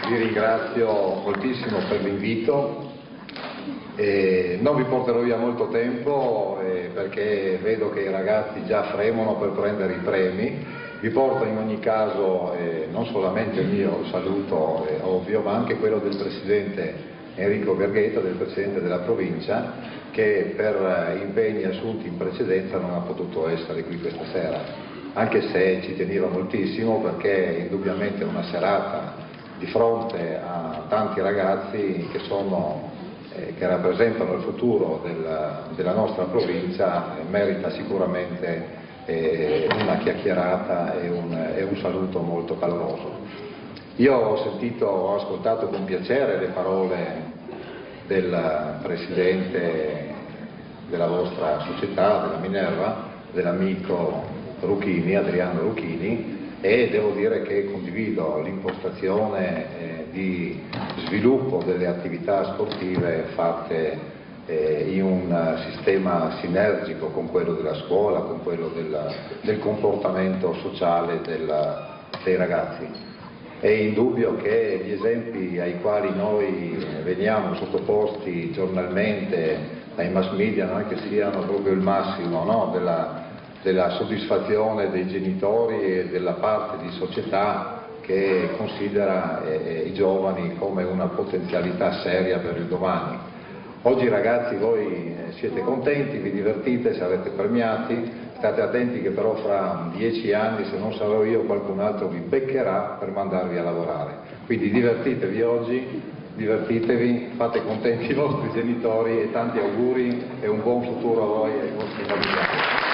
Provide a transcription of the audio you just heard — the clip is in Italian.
vi ringrazio moltissimo per l'invito. Non vi porterò via molto tempo perché vedo che i ragazzi già fremono per prendere i premi. Vi porto in ogni caso non solamente il mio saluto ovvio, ma anche quello del Presidente Enrico Berghetta, del Presidente della Provincia, che per impegni assunti in precedenza non ha potuto essere qui questa sera, anche se ci teneva moltissimo perché indubbiamente una serata di fronte a tanti ragazzi che rappresentano il futuro della nostra provincia merita sicuramente una chiacchierata e un saluto molto caloroso. Io ho ascoltato con piacere le parole del Presidente della vostra società, della Minerva, dell'amico Adriano Ruchini, e devo dire che condivido l'impostazione di sviluppo delle attività sportive fatte in un sistema sinergico con quello della scuola, con quello del comportamento sociale dei ragazzi. È indubbio che gli esempi ai quali noi veniamo sottoposti giornalmente dai mass media non è che siano proprio il massimo, no? della soddisfazione dei genitori e della parte di società che considera i giovani come una potenzialità seria per il domani. Oggi ragazzi voi siete contenti, vi divertite, sarete premiati, state attenti che però fra 10 anni, se non sarò io, qualcun altro vi beccherà per mandarvi a lavorare. Quindi divertitevi oggi, divertitevi, fate contenti i vostri genitori e tanti auguri e un buon futuro a voi e ai vostri familiari.